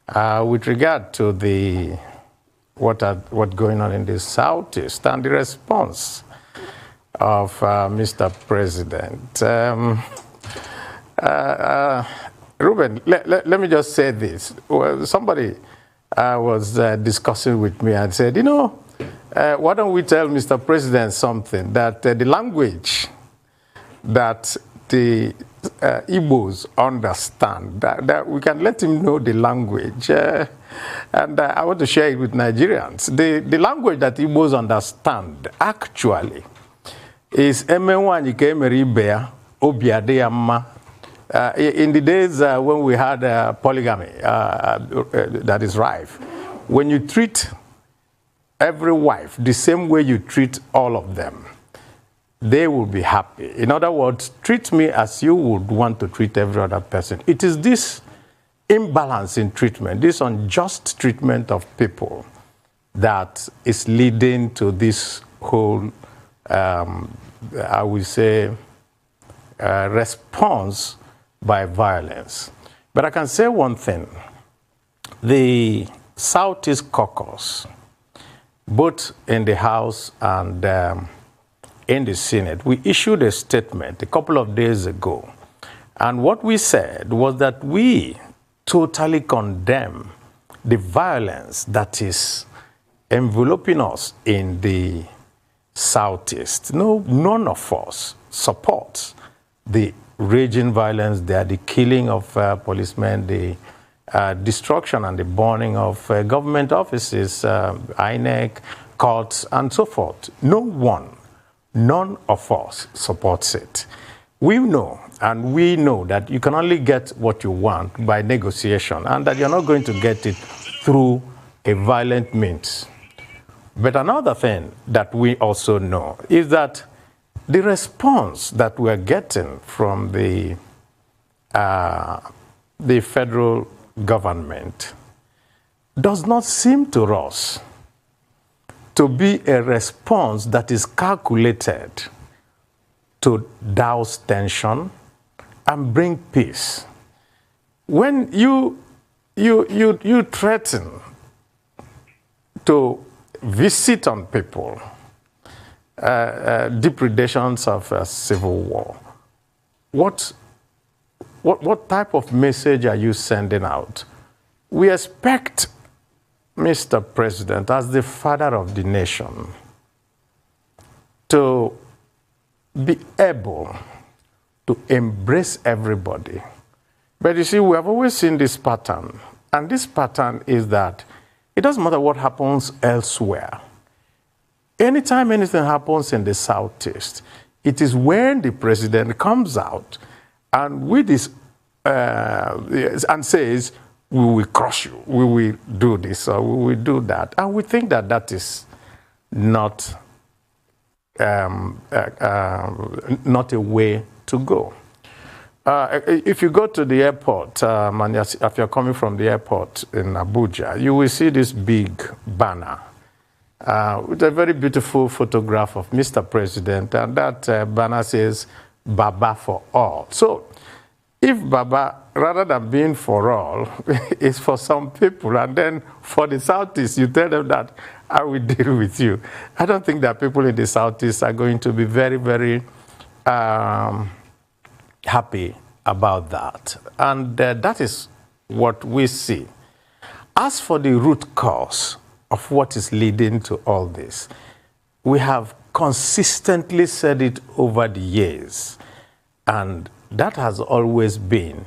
with regard to the what's going on in the Southeast and the response of Mr. President. Ruben, let me just say this. Well, somebody was discussing with me and said, you know, why don't we tell Mr. President something, that the language that the Igbos understand, that we can let him know the language. And I want to share it with Nigerians. The language that Igbos understand, actually, is Abaribe, Obiadeyama. In the days when we had polygamy that is rife, when you treat every wife the same way you treat all of them, they will be happy. In other words, treat me as you would want to treat every other person. It is this imbalance in treatment, this unjust treatment of people, that is leading to this whole, I would say, response by violence. But I can say one thing. The Southeast Caucus, both in the House and in the Senate, we issued a statement a couple of days ago. And what we said was that we totally condemn the violence that is enveloping us in the Southeast. No, none of us supports the raging violence there, the killing of policemen, the destruction and the burning of government offices, INEC, courts, and so forth. None of us supports it. We know, and we know that you can only get what you want by negotiation, and that you're not going to get it through a violent means. But another thing that we also know is that the response that we're getting from the federal government does not seem to us to be a response that is calculated to douse tension and bring peace. When you threaten to visit on people depredations of civil war, what type of message are you sending out? We expect Mr. President, as the father of the nation, to be able to embrace everybody. But you see, we have always seen this pattern. And this pattern is that it doesn't matter what happens elsewhere. Anytime anything happens in the Southeast, it is when the president comes out and with this and says, we will crush you, we will do this, or we will do that. And we think that that is not not a way to go. If you go to the airport, and if you're coming from the airport in Abuja, you will see this big banner with a very beautiful photograph of Mr. President, and that banner says, Baba for all. So, if Baba, rather than being for all, is for some people, and then for the Southeast, you tell them that I will deal with you. I don't think that people in the Southeast are going to be very, very happy about that. And that is what we see. As for the root cause of what is leading to all this, we have consistently said it over the years, and that has always been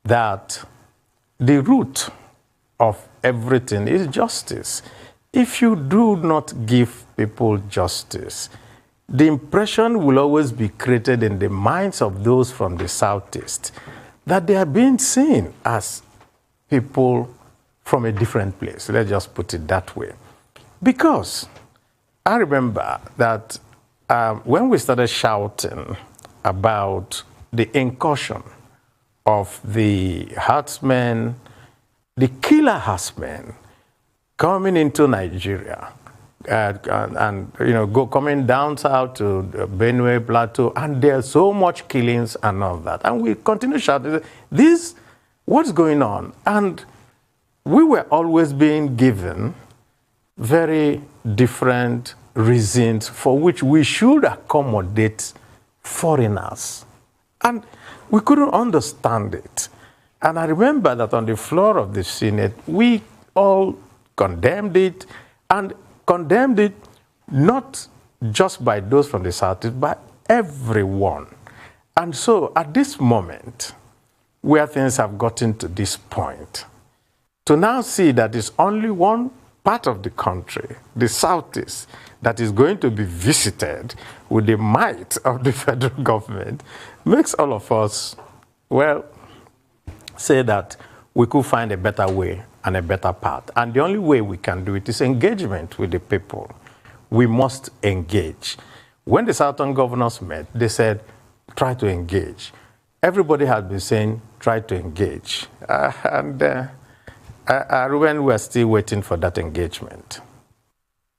that the root of everything is justice. If you do not give people justice, the impression will always be created in the minds of those from the Southeast that they are being seen as people from a different place. Let's just put it that way. Because I remember that when we started shouting about the incursion of the herdsmen, the killer herdsmen coming into Nigeria, and coming down south to the Benue Plateau, and there's so much killings and all that. And we continue shouting, what's going on? And we were always being given very different reasons for which we should accommodate foreigners. And we couldn't understand it. And I remember that on the floor of the Senate, we all condemned it, and condemned it not just by those from the Southeast, but everyone. And so at this moment, where things have gotten to this point, to now see that it's only one part of the country, the Southeast, that is going to be visited with the might of the federal government, makes all of us, well, say that we could find a better way and a better path. And the only way we can do it is engagement with the people. We must engage. When the Southern governors met, they said, try to engage. Everybody has been saying, try to engage. When we're still waiting for that engagement.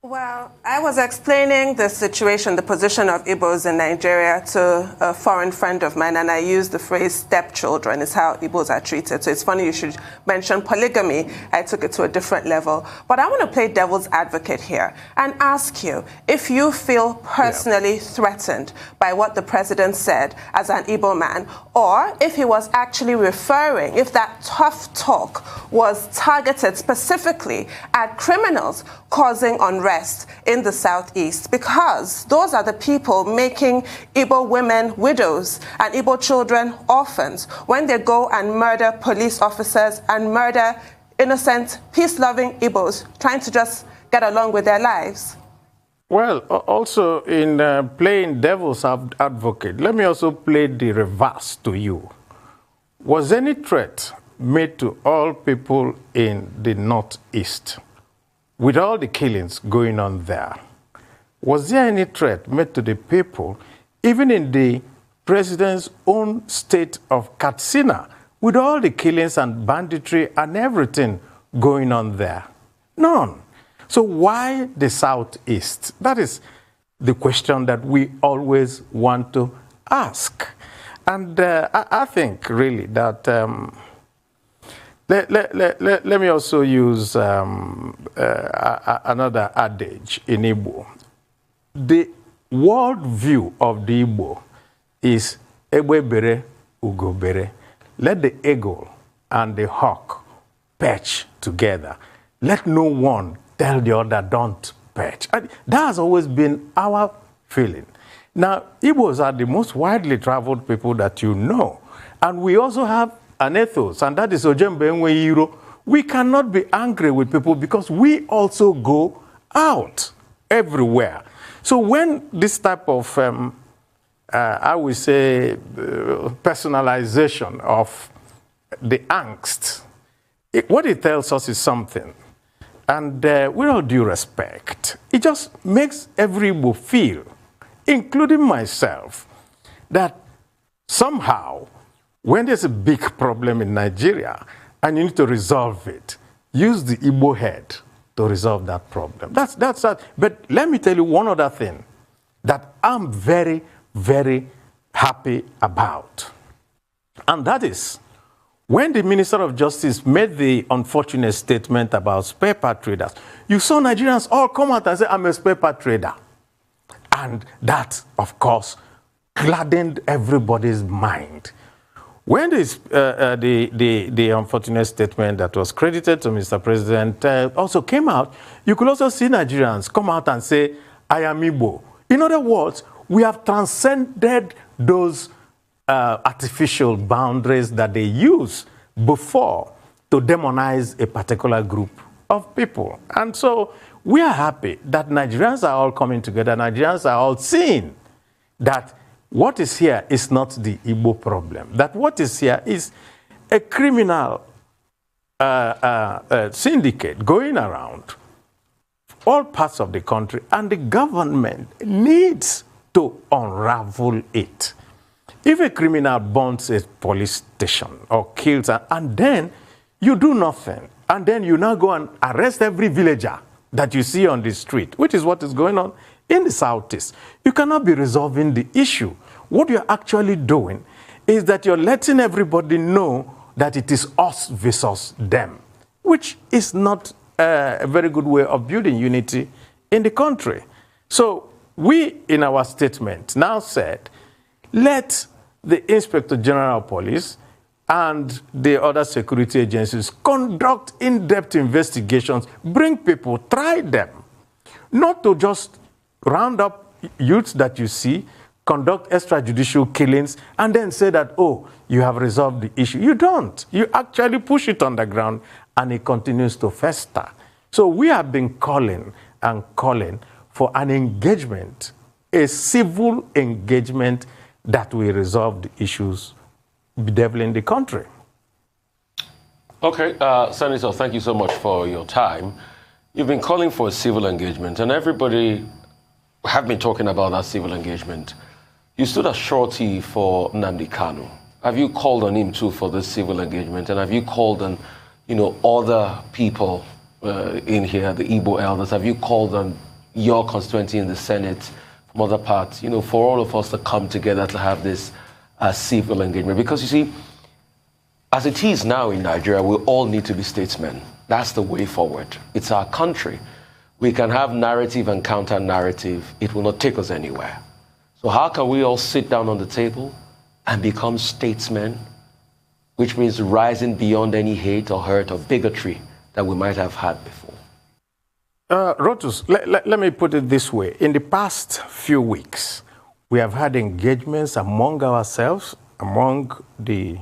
Well, I was explaining the situation, the position of Igbos in Nigeria to a foreign friend of mine, and I used the phrase stepchildren is how Igbos are treated. So it's funny you should mention polygamy. I took it to a different level. But I want to play devil's advocate here and ask you if you feel personally threatened by what the president said as an Igbo man, or if he was actually referring, if that tough talk was targeted specifically at criminals causing unrest in the Southeast, because those are the people making Igbo women widows and Igbo children orphans when they go and murder police officers and murder innocent, peace-loving Igbos trying to just get along with their lives. Well, also in playing devil's advocate, let me also play the reverse to you. Was any threat made to all people in the Northeast? With all the killings going on there, was there any threat made to the people, even in the president's own state of Katsina, with all the killings and banditry and everything going on there? None. So why the Southeast? That is the question that we always want to ask. And I think really that let me also use another adage in Igbo. The world view of the Igbo is Egbe bere, ugo bere. Let the eagle and the hawk perch together. Let no one tell the other don't perch. And that has always been our feeling. Now, Igbos are the most widely traveled people that you know. And we also have an ethos, and that is Ojembe Enwe Iro. We cannot be angry with people because we also go out everywhere. So when this type of, I would say, personalization of the angst, what it tells us is something. And with all due respect, it just makes every Igbo feel, including myself, that somehow, when there's a big problem in Nigeria and you need to resolve it, use the Igbo head to resolve that problem. That's that. But let me tell you one other thing that I'm very, very happy about. And that is when the Minister of Justice made the unfortunate statement about spare part traders, you saw Nigerians all come out and say, I'm a spare part trader. And that, of course, gladdened everybody's mind. When the unfortunate statement that was credited to Mr. President also came out, you could also see Nigerians come out and say, I am Igbo. In other words, we have transcended those artificial boundaries that they use before to demonize a particular group of people. And so we are happy that Nigerians are all coming together. Nigerians are all seeing that what is here is not the Igbo problem. That what is here is a criminal syndicate going around all parts of the country, and the government needs to unravel it. If a criminal burns a police station or kills, and then you do nothing, and then you now go and arrest every villager that you see on the street, which is what is going on in the Southeast, you cannot be resolving the issue. What you're actually doing is that you're letting everybody know that it is us versus them. which is not a very good way of building unity in the country. So we, in our statement, now said, let the Inspector General of Police and the other security agencies conduct in-depth investigations, bring people, try them. Not to just round up youths that you see, conduct extrajudicial killings, and then say that, oh, you have resolved the issue. You don't. You actually push it on the ground, and it continues to fester. So we have been calling and calling for an engagement, a civil engagement that will resolve the issues bedeviling the country. Okay, Senator, thank you so much for your time. You've been calling for a civil engagement, and everybody have been talking about that civil engagement. You stood as surety for Nnamdi Kanu. Have you called on him too for this civil engagement? And have you called on, other people in here, the Igbo elders? Have you called on your constituency in the Senate, from other parts, for all of us to come together to have this civil engagement? Because you see, as it is now in Nigeria, we all need to be statesmen. That's the way forward. It's our country. We can have narrative and counter-narrative. It will not take us anywhere. So how can we all sit down on the table and become statesmen, which means rising beyond any hate or hurt or bigotry that we might have had before? Rotus, let me put it this way. In the past few weeks, we have had engagements among ourselves, among the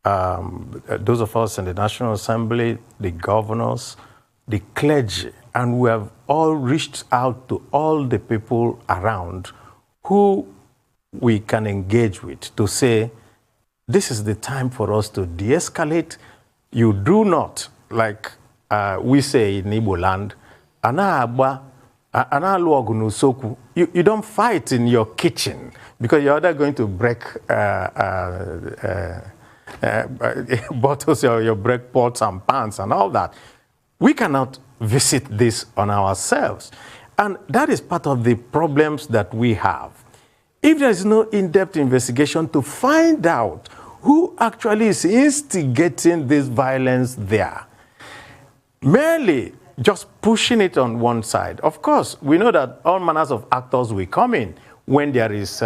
those of us in the National Assembly, the governors, the clergy, and we have all reached out to all the people around who we can engage with to say, this is the time for us to de-escalate. You do not, like we say in Igbo land, you don't fight in your kitchen because you're either going to break bottles or you break pots and pans and all that. We cannot visit this on ourselves. And that is part of the problems that we have. If there is no in-depth investigation to find out who actually is instigating this violence there, merely just pushing it on one side. Of course, we know that all manners of actors will come in when there is,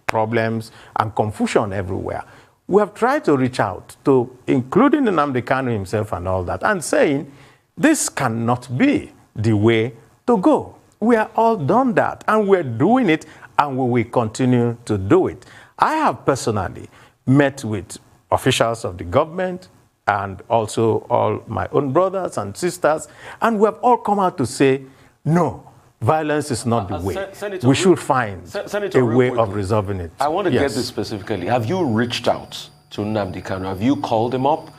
problems and confusion everywhere. We have tried to reach out to, including Nnamdi Kanu himself and all that, and saying, this cannot be the way to go. We are all done that, and we're doing it, and we will continue to do it. I have personally met with officials of the government and also all my own brothers and sisters, and we have all come out to say, no, violence is not the way. Senator, we should find a way of resolving it. I want to get this specifically. Have you reached out to Nnamdi Kanu? Have you called him up?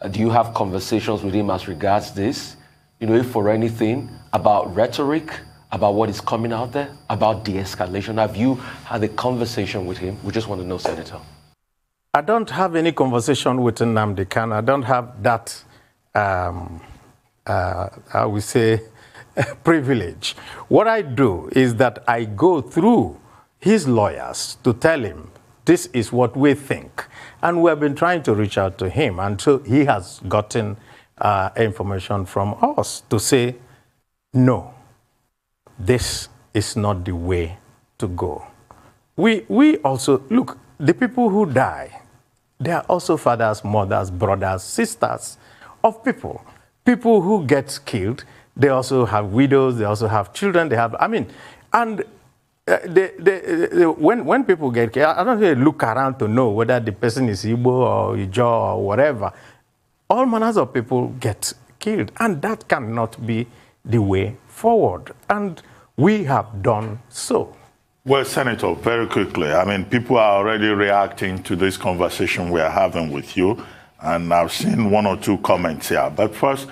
Do you have conversations with him as regards this? If for anything, about rhetoric, about what is coming out there, about de-escalation? Have you had a conversation with him? We just want to know, Senator. I don't have any conversation with Nnamdi Kanu. I don't have that, I would say, privilege. What I do is that I go through his lawyers to tell him this is what we think. And we have been trying to reach out to him. And so he has gotten information from us to say, no, this is not the way to go. We also, look, the people who die, they are also fathers, mothers, brothers, sisters of people. People who get killed, they also have widows, they also have children, they have, and when people get killed, I don't really look around to know whether the person is Igbo or Ijo or whatever. All manners of people get killed, and that cannot be the way forward. And we have done so. Well, Senator, very quickly, people are already reacting to this conversation we are having with you, and I've seen one or two comments here. But first,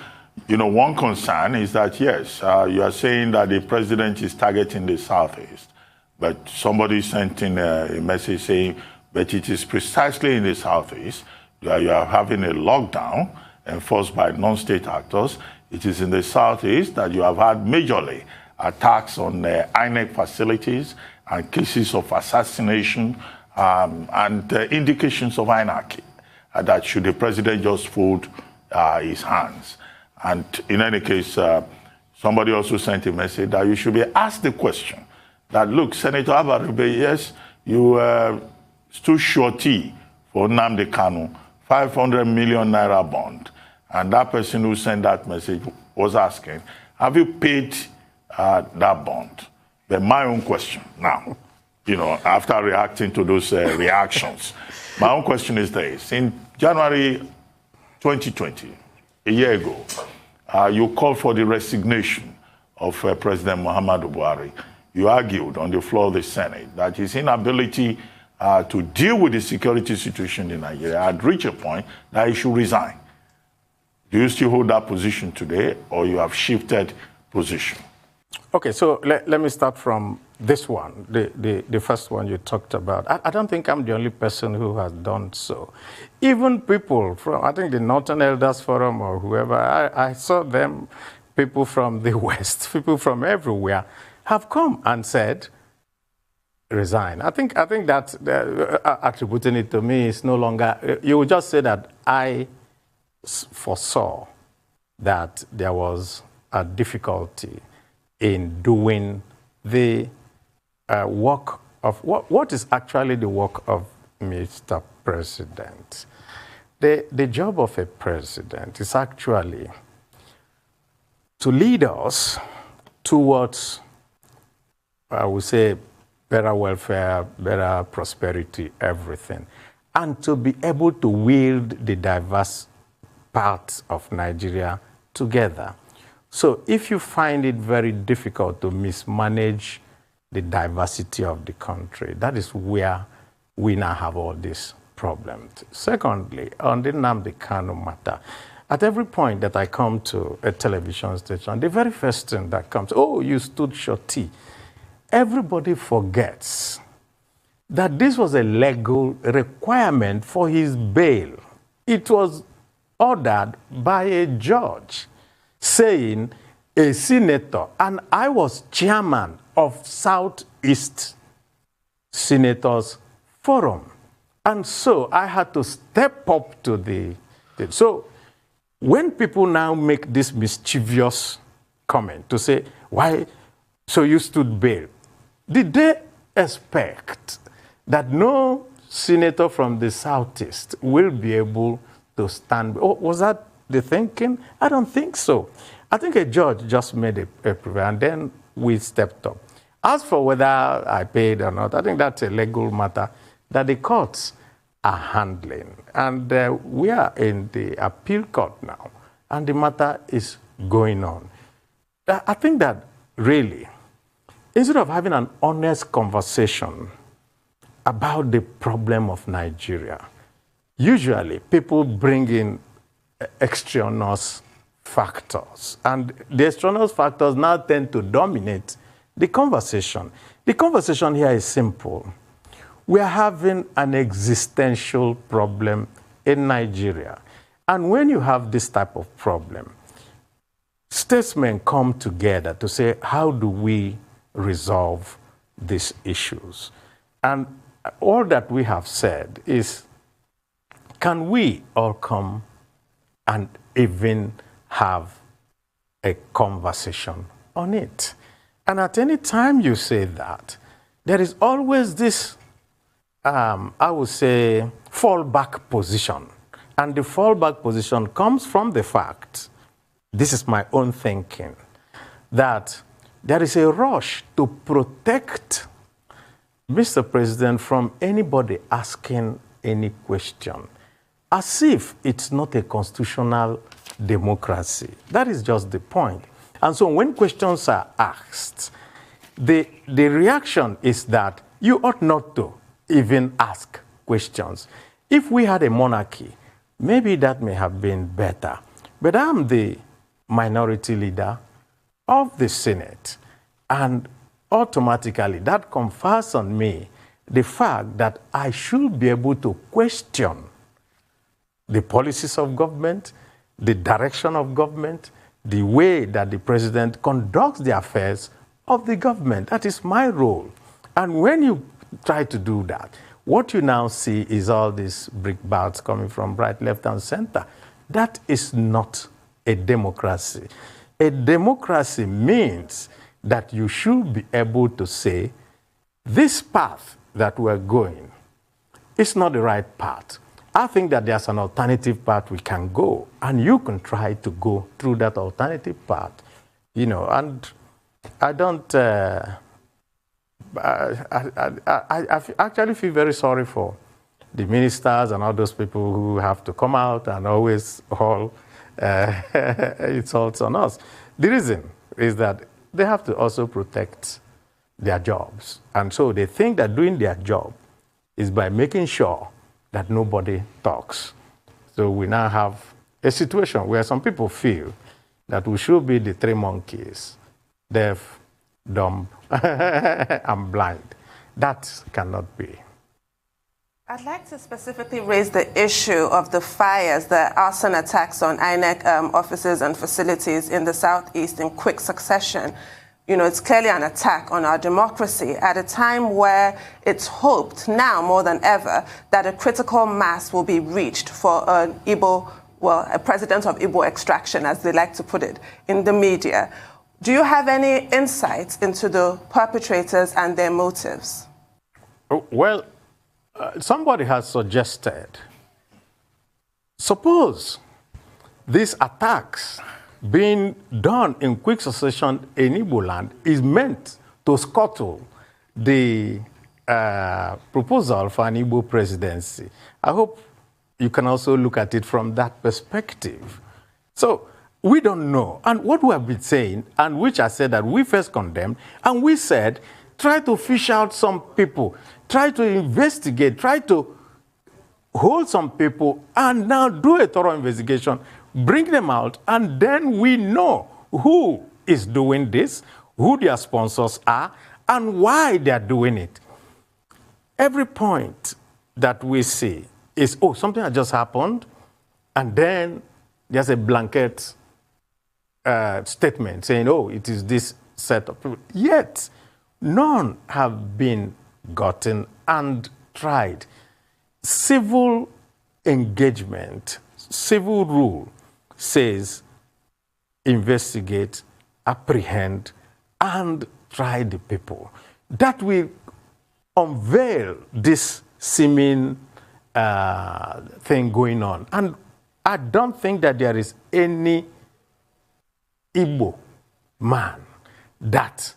one concern is that, yes, you are saying that the president is targeting the Southeast, but somebody sent in a message saying, but it is precisely in the Southeast that you are having a lockdown enforced by non-state actors. It is in the Southeast that you have had majorly attacks on INEC facilities and cases of assassination and indications of anarchy. that should the president just fold his hands. And in any case, somebody also sent a message that you should be asked the question that, look, Senator Abaribe, yes, you stood surety for Nnamdi Kanu, 500 million naira bond. And that person who sent that message was asking, have you paid that bond? But my own question now, after reacting to those reactions, my own question is this. In January 2020, a year ago, you called for the resignation of President Muhammadu Buhari. You argued on the floor of the Senate that his inability to deal with the security situation in Nigeria had reached a point that he should resign. Do you still hold that position today, or you have shifted position? Okay, so let me start from this one, the first one you talked about. I don't think I'm the only person who has done so. Even people from, I think, the Northern Elders Forum or whoever, I saw them, people from the West, people from everywhere, have come and said, resign. I think that attributing it to me is no longer, you would just say that I foresaw that there was a difficulty in doing the work of, what is actually the work of Mr. President. The job of a president is actually to lead us towards, I would say, better welfare, better prosperity, everything, and to be able to wield the diverse parts of Nigeria together. So if you find it very difficult to mismanage the diversity of the country, that is where we now have all these problems. Secondly, on the Nnamdi Kanu matter, at every point that I come to a television station, the very first thing that comes, oh, you stood surety. Everybody forgets that this was a legal requirement for his bail. It was ordered by a judge saying a senator, and I was chairman of Southeast Senators Forum. And so I had to step up to the. So when people now make this mischievous comment to say, why, so you stood bail, did they expect that no senator from the Southeast will be able to stand? Oh, was that the thinking? I don't think so. I think a judge just made a prevail, and then we stepped up. As for whether I paid or not, I think that's a legal matter that the courts are handling. And we are in the appeal court now, and the matter is going on. I think that really, instead of having an honest conversation about the problem of Nigeria, usually people bring in extraneous factors, and the extraneous factors now tend to dominate the conversation. The conversation here is simple. We are having an existential problem in Nigeria. And when you have this type of problem, statesmen come together to say, how do we resolve these issues? And all that we have said is, can we all come and even have a conversation on it? And at any time you say that, there is always this, I would say, fallback position. And the fallback position comes from the fact, this is my own thinking, that there is a rush to protect Mr. President from anybody asking any question, as if it's not a constitutional democracy. That is just the point. And so when questions are asked, the reaction is that you ought not to even ask questions. If we had a monarchy, maybe that may have been better. But I'm the minority leader of the Senate, and automatically that confers on me the fact that I should be able to question the policies of government, the direction of government, the way that the president conducts the affairs of the government. That is my role. And when you try to do that, What you now see is all these brickbats coming from right, left, and center. That is not a democracy. A democracy means that you should be able to say, this path that we're going is not the right path. I think that there's an alternative path we can go, and you can try to go through that alternative path, you know. And I don't, I actually feel very sorry for the ministers and all those people who have to come out and always haul insults on us. The reason is that they have to also protect their jobs. And so they think that doing their job is by making sure that nobody talks. So we now have a situation where some people feel that we should be the three monkeys, deaf, dumb, and blind. That cannot be. I'd like to specifically raise the issue of the fires, the arson attacks on INEC offices and facilities in the Southeast in quick succession. You know, it's clearly an attack on our democracy at a time where it's hoped now more than ever that a critical mass will be reached for an Igbo, well, a president of Igbo extraction, as they like to put it, in the media. Do you have any insights into the perpetrators and their motives? Well, somebody has suggested, suppose these attacks being done in quick succession in Igbo land is meant to scuttle the proposal for an Igbo presidency. I hope you can also look at it from that perspective. So we don't know. And what we have been saying, and which I said that we first condemned, and we said, try to fish out some people, try to investigate, try to hold some people, and now do a thorough investigation, bring them out, and then we know who is doing this, who their sponsors are, and why they're doing it. Every point that we see is, oh, something has just happened, and then there's a blanket statement saying, oh, it is this set of people. Yet, none have been gotten and tried. Civil engagement, civil rule says investigate, apprehend, and try the people. That will unveil this seeming thing going on. And I don't think that there is any Igbo man that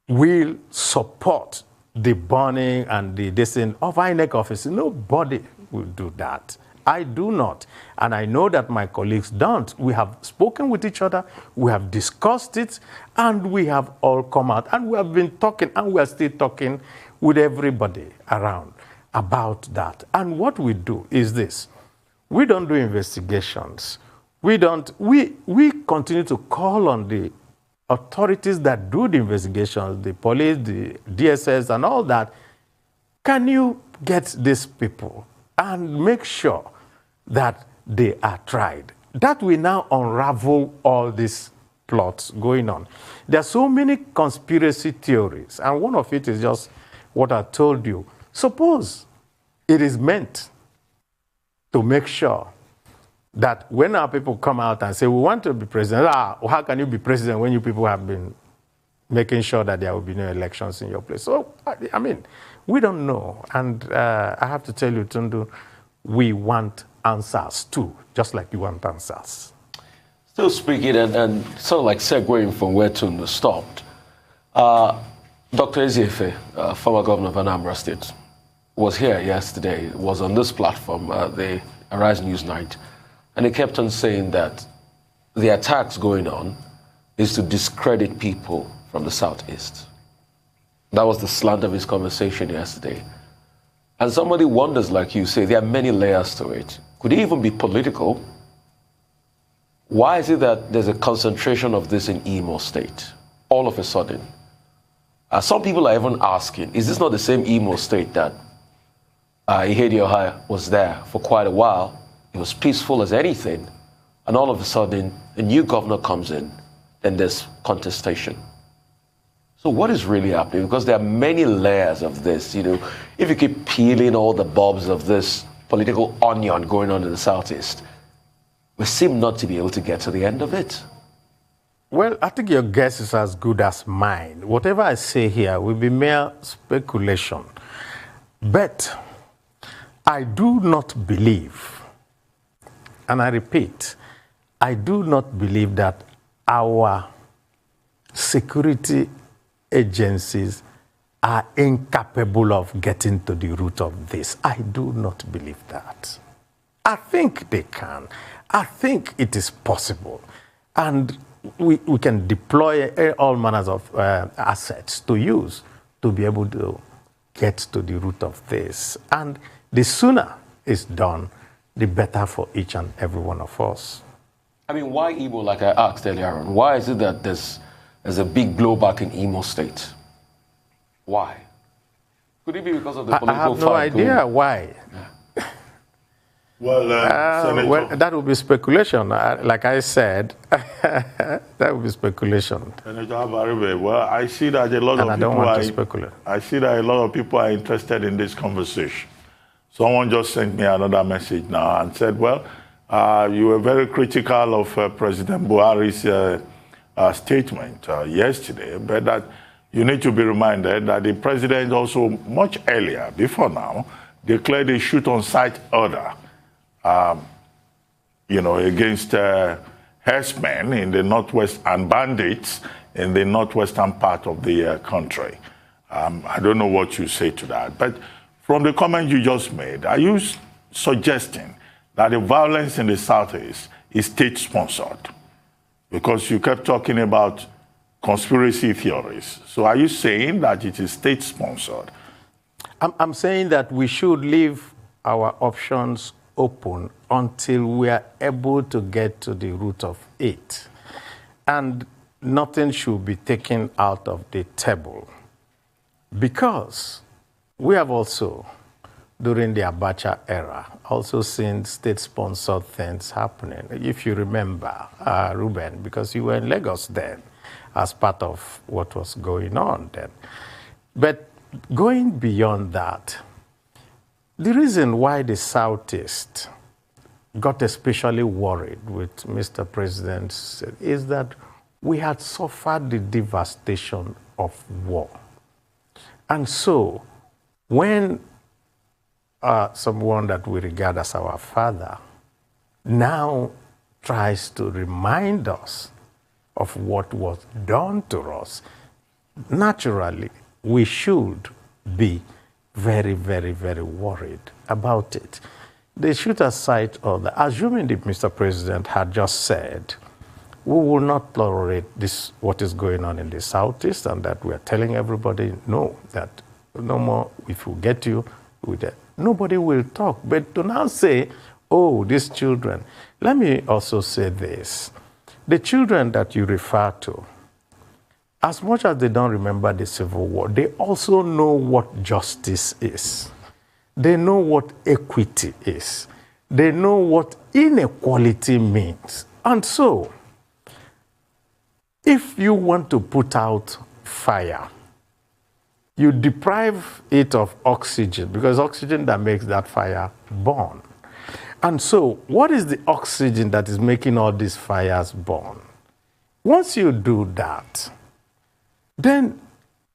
will support the burning and the descent of INEC office. Nobody will do that. I do not. And I know that my colleagues don't. We have spoken with each other, we have discussed it, and we have all come out. And we have been talking, and we are still talking with everybody around about that. And what we do is this. We don't do investigations. We continue to call on the authorities that do the investigations, the police, the DSS, and all that. Can you get these people and make sure that they are tried? That will now unravel all these plots going on. There are so many conspiracy theories, and one of it is just what I told you. Suppose it is meant to make sure that when our people come out and say, we want to be president, how can you be president when you people have been making sure that there will be no elections in your place? So, I mean, we don't know. And I have to tell you, Tundu, we want answers too, just like you want answers. Still speaking and sort of like segueing from where Tundu stopped, Dr. Eziefe, former governor of Anambra State, was here yesterday, was on this platform, the Arise News Night, and he kept on saying that the attacks going on is to discredit people from the Southeast. That was the slant of his conversation yesterday. And somebody wonders, like you say, there are many layers to it. Could it even be political? Why is it that there's a concentration of this in Imo State, all of a sudden? Some people are even asking, is this not the same Imo State that Ihedioha was there for quite a while? It was peaceful as anything, and all of a sudden, a new governor comes in, and there's contestation. So what is really happening? Because there are many layers of this, you know. If you keep peeling all the bulbs of this political onion going on in the Southeast, we seem not to be able to get to the end of it. Well, I think your guess is as good as mine. Whatever I say here will be mere speculation. But I do not believe, and I repeat, I do not believe that our security agencies are incapable of getting to the root of this. I do not believe that. I think they can. I think it is possible. And we can deploy all manners of assets to use to be able to get to the root of this. And the sooner it's done, the better for each and every one of us. I mean, why Igbo, like I asked earlier on? Why is it that there's a big blowback in Imo State? Why? Could it be because of the political fight? I have no idea why. Yeah. Well, that would be speculation. Like I said, that would be speculation. Senator Abaribe, well, I see that a lot of people I see that a lot of people are interested in this conversation. Someone just sent me another message now and said, well, you were very critical of President Buhari's statement yesterday, but that you need to be reminded that the president also much earlier, before now, declared a shoot-on-sight order against herdsmen in the northwest and bandits in the northwestern part of the country. I don't know what you say to that, but from the comment you just made, are you suggesting that the violence in the Southeast is state-sponsored? Because you kept talking about conspiracy theories. So are you saying that it is state-sponsored? I'm saying that we should leave our options open until we are able to get to the root of it. And nothing should be taken out of the table. Because we have also, during the Abacha era, also seen state-sponsored things happening. If you remember, Ruben, because you were in Lagos then, as part of what was going on then. But going beyond that, the reason why the Southeast got especially worried with Mr. President is that we had suffered the devastation of war. And so, when someone that we regard as our father now tries to remind us of what was done to us, naturally, we should be very, very, very worried about it. The shoot-on-sight order, assuming that Mr. President had just said, we will not tolerate this, what is going on in the Southeast, and that we are telling everybody, no, that no more, if we get you with that, nobody will talk. But to now say, oh, these children, let me also say this. The children that you refer to, as much as they don't remember the Civil War, they also know what justice is. They know what equity is. They know what inequality means. And so, if you want to put out fire, you deprive it of oxygen, because oxygen that makes that fire burn. And so, what is the oxygen that is making all these fires burn? Once you do that, then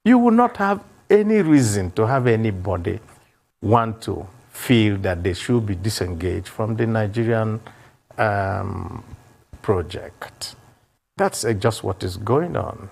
you will not have any reason to have anybody want to feel that they should be disengaged from the Nigerian project. That's just what is going on.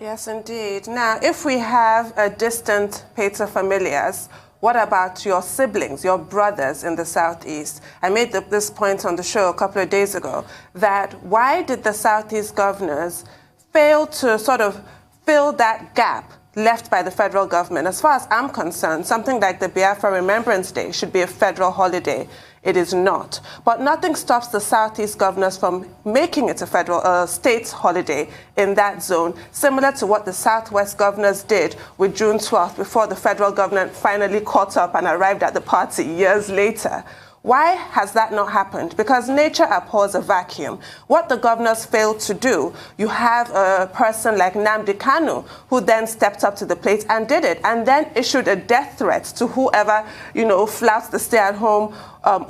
Yes, indeed. Now, if we have a distant paterfamilias, what about your siblings, your brothers in the Southeast? I made this point on the show a couple of days ago, that why did the Southeast governors fail to sort of fill that gap left by the federal government? As far as I'm concerned, something like the Biafra Remembrance Day should be a federal holiday. It is not. But nothing stops the Southeast governors from making it a federal state holiday in that zone, similar to what the Southwest governors did with June 12th before the federal government finally caught up and arrived at the party years later. Why has that not happened? Because nature abhors a vacuum. What the governors failed to do, you have a person like Nnamdi Kanu, who then stepped up to the plate and did it, and then issued a death threat to whoever, flouts the stay-at-home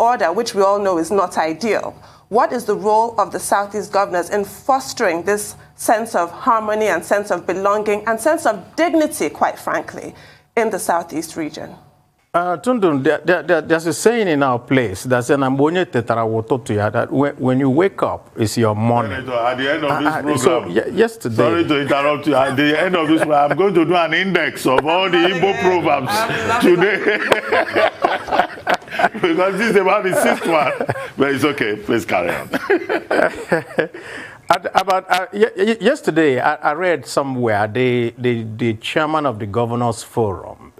order, which we all know is not ideal. What is the role of the Southeast governors in fostering this sense of harmony and sense of belonging and sense of dignity, quite frankly, in the Southeast region? Tundun, there's a saying in our place that says, that when you wake up, it's your morning. Senator, at the end of this program, yesterday. Sorry to interrupt you. At the end of this program, I'm going to do an index of all the Igbo proverbs today. Because this is about the sixth one. But it's okay. Please carry on. Yesterday, I read somewhere the chairman of the Governors Forum,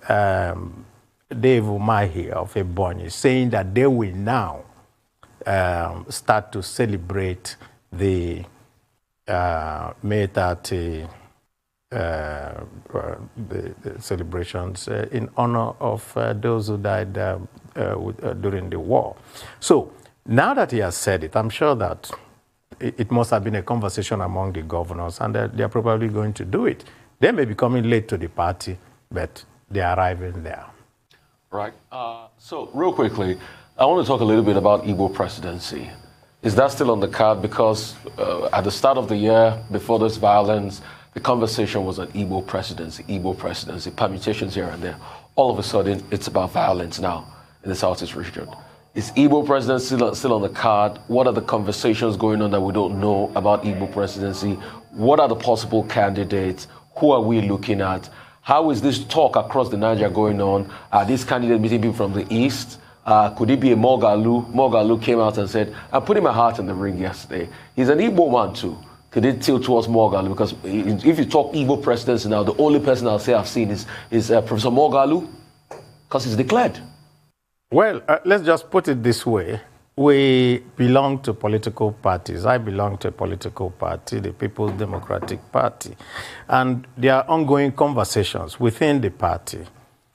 Dave Umahi of Ebonyi, saying that they will now start to celebrate the May 30 the celebrations in honor of those who died during the war. So now that he has said it, I'm sure that it must have been a conversation among the governors, and they're probably going to do it. They may be coming late to the party, but they're arriving there. Right. So real quickly, I want to talk a little bit about Igbo presidency. Is that still on the card? Because at the start of the year, before this violence, the conversation was on Igbo presidency, permutations here and there. All of a sudden, it's about violence now in the Southeast region. Is Igbo presidency still on the card? What are the conversations going on that we don't know about Igbo presidency? What are the possible candidates? Who are we looking at? How is this talk across the Niger going on? Are these candidates meeting people from the East? Could it be a Mogalu? Mogalu came out and said, I'm putting my heart in the ring yesterday. He's an Igbo man too. Could it tilt towards Mogalu? Because if you talk Igbo presidency now, the only person I'll say I've seen is Professor Mogalu, because he's declared. Well, let's just put it this way. We belong to political parties. I belong to a political party, the People's Democratic Party. And there are ongoing conversations within the party.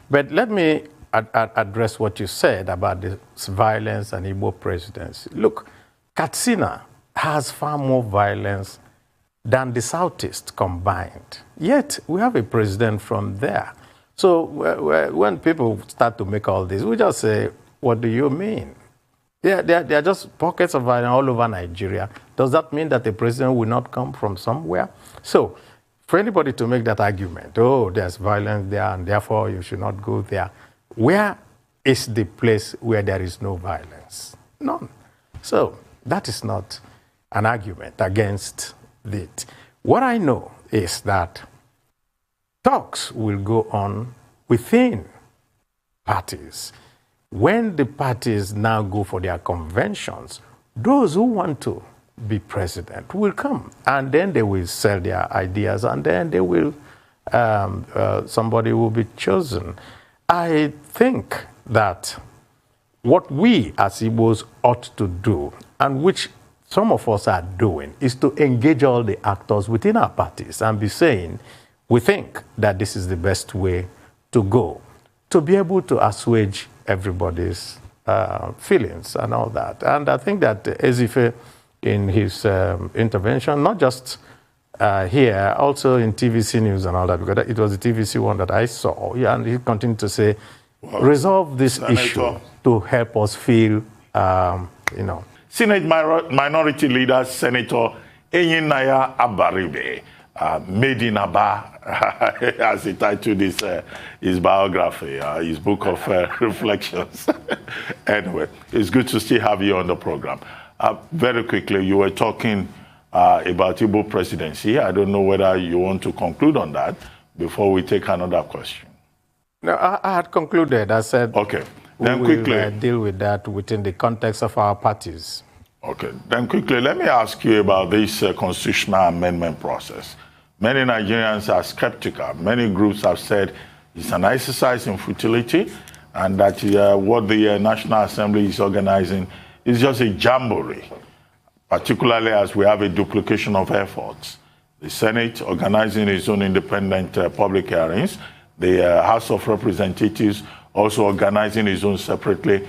But let me address what you said about this violence and Igbo presidency. Look, Katsina has far more violence than the Southeast combined. Yet, we have a president from there. So when people start to make all this, we just say, what do you mean? They are just pockets of violence all over Nigeria. Does that mean that the president will not come from somewhere? So for anybody to make that argument, oh, there's violence there and therefore you should not go there, where is the place where there is no violence? None. So that is not an argument against it. What I know is that talks will go on within parties. When the parties now go for their conventions, those who want to be president will come, and then they will sell their ideas, and then they will, somebody will be chosen. I think that what we as Igbos ought to do, and which some of us are doing, is to engage all the actors within our parties and be saying, we think that this is the best way to go, to be able to assuage everybody's feelings and all that. And I think that Ezife, in his intervention, not just here, also in TVC News and all that, because it was the TVC one that I saw, yeah, and he continued to say, resolve this issue to help us feel, Senate Minority Leader, Senator Enyinaya Abaribe, made in Aba, as he titled his biography, his book of reflections. Anyway, it's good to still have you on the program. Very quickly, you were talking about Igbo presidency. I don't know whether you want to conclude on that before we take another question. No, I had concluded. I said, okay. Then quickly deal with that within the context of our parties. Okay. Then quickly, let me ask you about this constitutional amendment process. Many Nigerians are skeptical. Many groups have said it's an exercise in futility, and that what the National Assembly is organizing is just a jamboree, particularly as we have a duplication of efforts. The Senate organizing its own independent public hearings, the House of Representatives also organizing its own separately,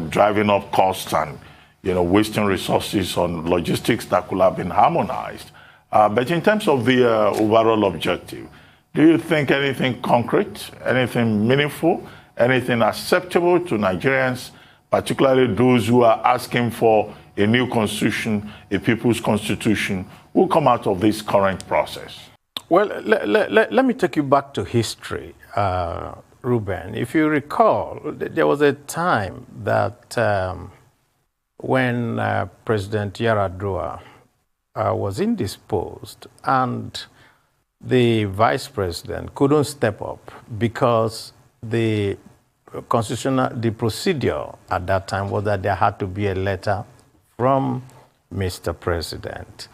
driving up costs and, wasting resources on logistics that could have been harmonized. But in terms of the overall objective, do you think anything concrete, anything meaningful, anything acceptable to Nigerians, particularly those who are asking for a new constitution, a people's constitution, will come out of this current process? Well, let me take you back to history, Ruben. If you recall, there was a time that when President Yar'Adua was indisposed and the vice president couldn't step up because the procedure at that time was that there had to be a letter from Mr. President.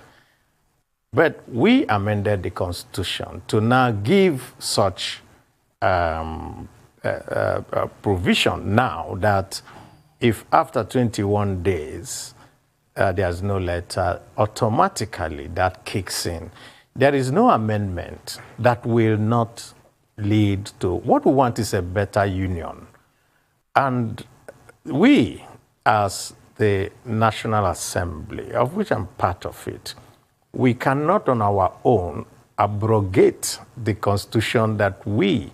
But we amended the Constitution to now give such provision now that if after 21 days there's no letter, automatically that kicks in. There is no amendment that will not lead to, what we want is a better union. And we, as the National Assembly, of which I'm part of it, we cannot on our own abrogate the Constitution that we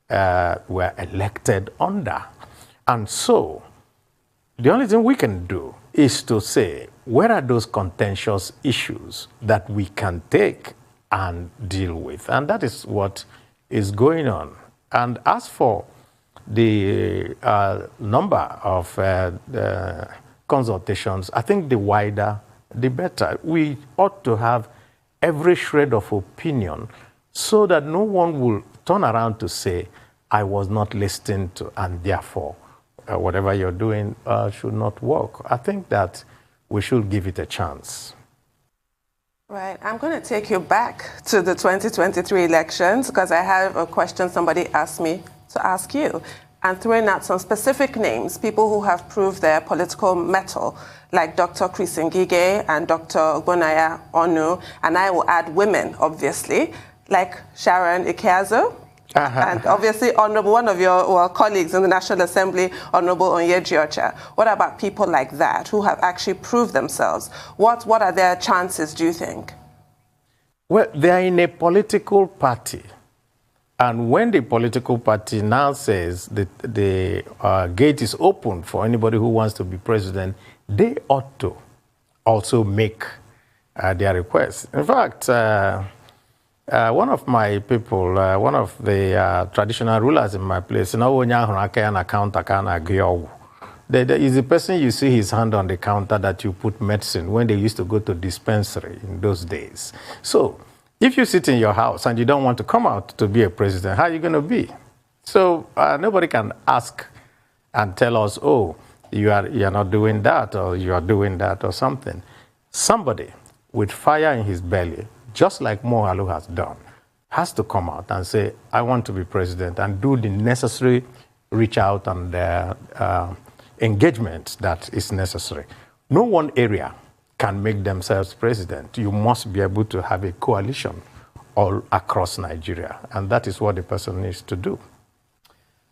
were elected under. And so, the only thing we can do is to say, where are those contentious issues that we can take and deal with? And that is what is going on. And as for the number of consultations, I think the wider, the better. We ought to have every shred of opinion so that no one will turn around to say, I was not listened to, and therefore whatever you're doing should not work. I think that we should give it a chance. Right. I'm going to take you back to the 2023 elections because I have a question somebody asked me to ask you, and throwing out some specific names, people who have proved their political mettle, like Dr. Chris Ngige and Dr. Ogbonnaya Onu, and I will add women, obviously, like Sharon Ikeazu, and obviously Honorable, one of your colleagues in the National Assembly, Honorable Onyeji Ocha. What about people like that who have actually proved themselves? What are their chances, do you think? Well, they are in a political party. And when the political party now says that the gate is open for anybody who wants to be president, they ought to also make their requests. In fact, one of my people, one of the traditional rulers in my place, there is a person you see his hand on the counter that you put medicine when they used to go to dispensary in those days. So if you sit in your house and you don't want to come out to be a president, how are you going to be? So nobody can ask and tell us, oh, you're not doing that, or you are doing that, or something. Somebody with fire in his belly, just like Mohalu has done, has to come out and say, I want to be president, and do the necessary reach out and engagement that is necessary. No one area can make themselves president. You must be able to have a coalition all across Nigeria, and that is what the person needs to do.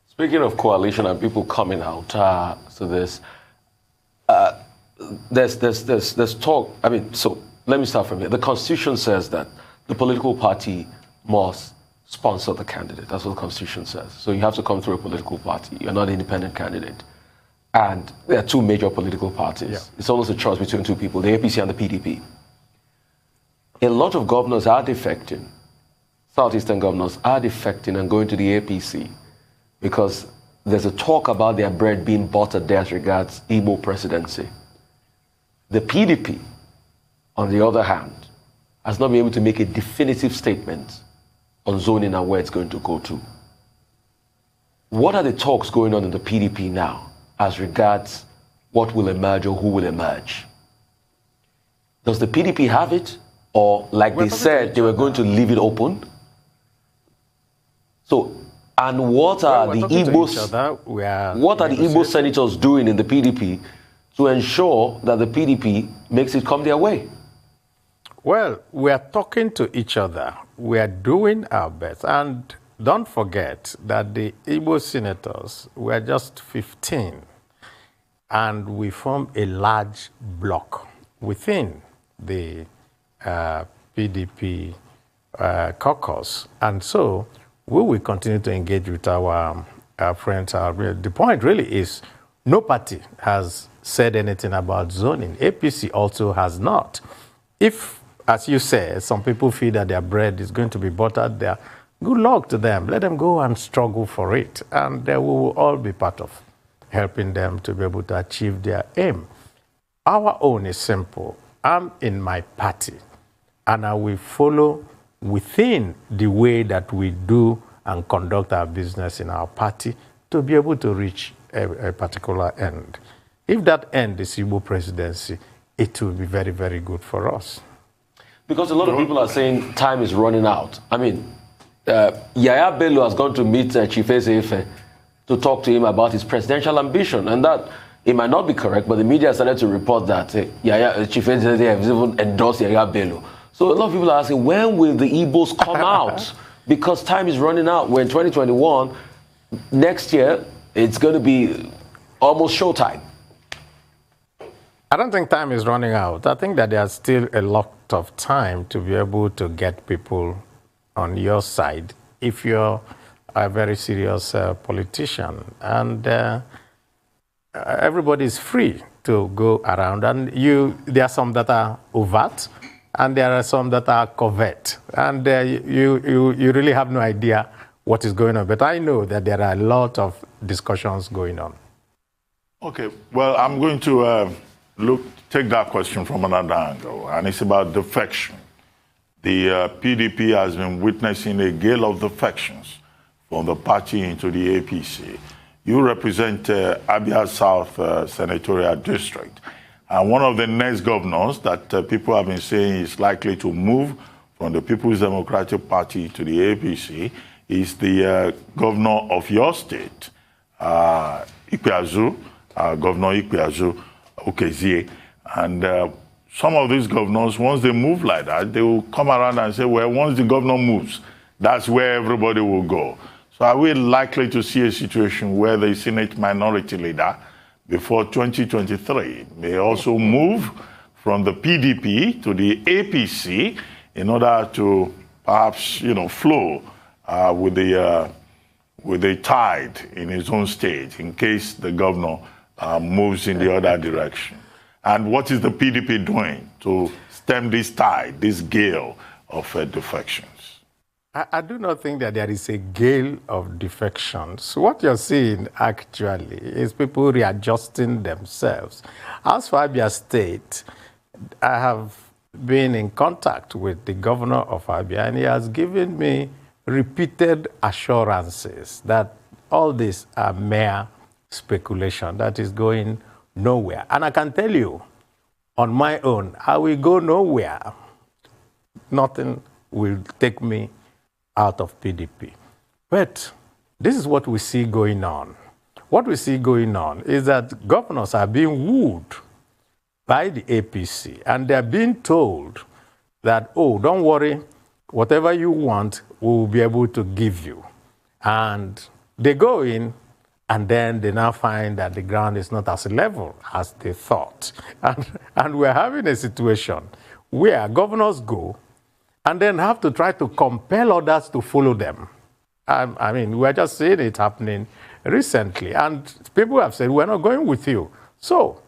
Speaking of coalition and people coming out to this, there's talk. I mean, so let me start from here. The Constitution says that the political party must sponsor the candidate. That's what the Constitution says. So you have to come through a political party. You're not an independent candidate. And there are two major political parties. Yeah. It's almost a choice between two people, the APC and the PDP. A lot of governors are defecting. Southeastern governors are defecting and going to the APC because there's a talk about their bread being buttered there as regards Igbo presidency. The PDP, on the other hand, has not been able to make a definitive statement on zoning and where it's going to go to. What are the talks going on in the PDP now as regards what will emerge or who will emerge? Does the PDP have it? Or like they said, they were going to leave it open? So, and what are the Igbo senators doing in the PDP to ensure that the PDP makes it come their way? Well, we are talking to each other. We are doing our best. And don't forget that the Igbo senators were just 15 and we form a large bloc within the PDP caucus. And so we will continue to engage with our friends. The point really is no party has said anything about zoning. APC also has not. If, as you say, some people feel that their bread is going to be buttered there, good luck to them. Let them go and struggle for it. And we will all be part of helping them to be able to achieve their aim. Our own is simple. I'm in my party, and I will follow within the way that we do and conduct our business in our party to be able to reach a particular end. If that end is Igbo presidency, it will be very, very good for us. Because a lot of people are saying time is running out. I mean, Yaya Bello has gone to meet Chief Ezefe to talk to him about his presidential ambition, and that it might not be correct, but the media started to report that Chief Ezefe has even endorsed Yaya Bello. So a lot of people are asking, when will the Igbos come out? Because time is running out. We're in 2021. Next year, it's going to be almost showtime. I don't think time is running out. I think that there's still a lot of time to be able to get people on your side if you're a very serious politician. And everybody is free to go around. And there are some that are overt, and there are some that are covert. And you really have no idea what is going on. But I know that there are a lot of discussions going on. Okay, well, I'm going to take that question from another angle, and it's about defection. The PDP has been witnessing a gale of defections from the party into the APC. You represent Abia South Senatorial District, and one of the next governors that people have been saying is likely to move from the People's Democratic Party to the APC is the governor of your state, Ikpeazu, Governor Ikpeazu Okezie. And some of these governors, once they move like that, they will come around and say, well, once the governor moves, that's where everybody will go. So are we likely to see a situation where the Senate minority leader before 2023 may also move from the PDP to the APC in order to perhaps, flow with the tide in his own state in case the governor moves in the other direction? And what is the PDP doing to stem this tide, this gale of defections? I do not think that there is a gale of defections. What you're seeing actually is people readjusting themselves. As for Abia State, I have been in contact with the governor of Abia, and he has given me repeated assurances that all these are mere speculation, that is going nowhere. And I can tell you, on my own, I will go nowhere. Nothing will take me out of PDP. But this is what we see going on. What we see going on is that governors are being wooed by the APC, and they're being told that, oh, don't worry, whatever you want, we will be able to give you. And they go in, and then they now find that the ground is not as level as they thought. And we're having a situation where governors go and then have to try to compel others to follow them. I mean, we're just seeing it happening recently. And people have said, we're not going with you. So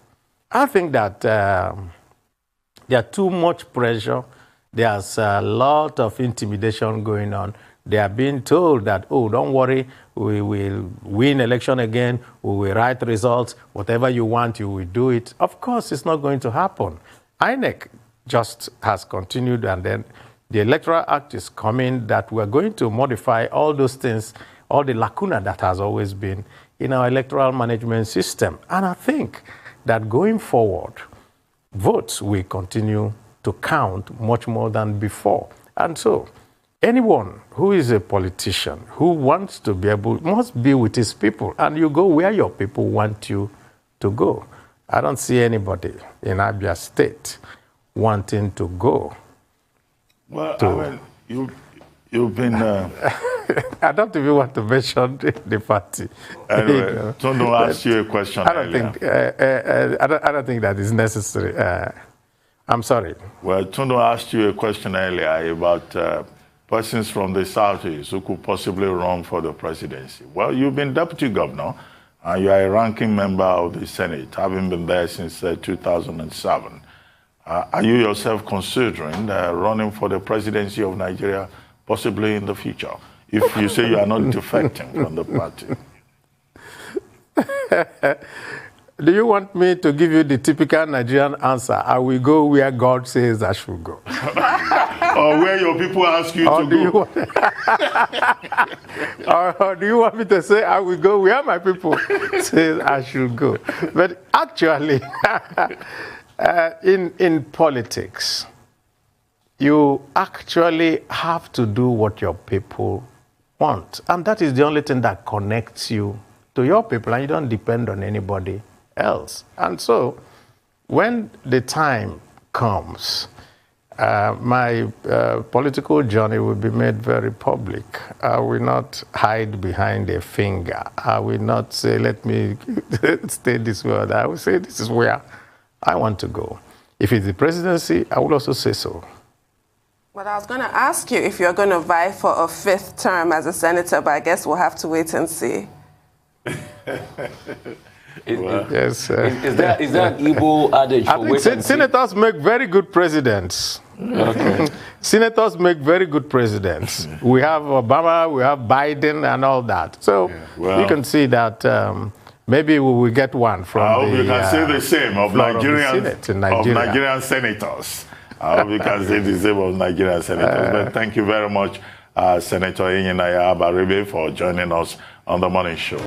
I think that there's too much pressure. There's a lot of intimidation going on. They are being told that, oh, don't worry, we will win election again, we will write results, whatever you want, you will do it. Of course, it's not going to happen. INEC just has continued, and then the Electoral Act is coming that we're going to modify all those things, all the lacuna that has always been in our electoral management system. And I think that going forward, votes will continue to count much more than before. And so, anyone who is a politician who wants to be able, must be with his people, and you go where your people want you to go. I don't see anybody in Abia State wanting to go. Well, I mean, you've been I don't even want to mention the party. Anyway, Tondo asked you a question earlier. I don't think that is necessary. I'm sorry. Well, Tondo asked you a question earlier about persons from the Southeast who could possibly run for the presidency. Well, you've been deputy governor, and you are a ranking member of the Senate, having been there since 2007. Are you yourself considering running for the presidency of Nigeria, possibly in the future, if you say you are not defecting from the party? Do you want me to give you the typical Nigerian answer? I will go where God says I should go. Or where your people ask you to go? Or do you want me to say I will go where my people say I should go? But actually, in politics, you actually have to do what your people want. And that is the only thing that connects you to your people, and you don't depend on anybody else. And so, when the time comes, my political journey will be made very public. I will not hide behind a finger. I will not say, let me stay this way or that. I will say, this is where I want to go. If it's the presidency, I will also say so. Well, I was going to ask you if you're going to vie for a 5th term as a senator, but I guess we'll have to wait and see. Yes. Is that an Igbo adage for wait and see? Senators make very good presidents. Okay. Senators make very good presidents. We have Obama, we have Biden, and all that. So you can see that maybe we will get one from I hope you can say the same of Nigerian senators. I hope you can say the same of Nigerian senators. But thank you very much, Senator Abaribe, for joining us on the morning show.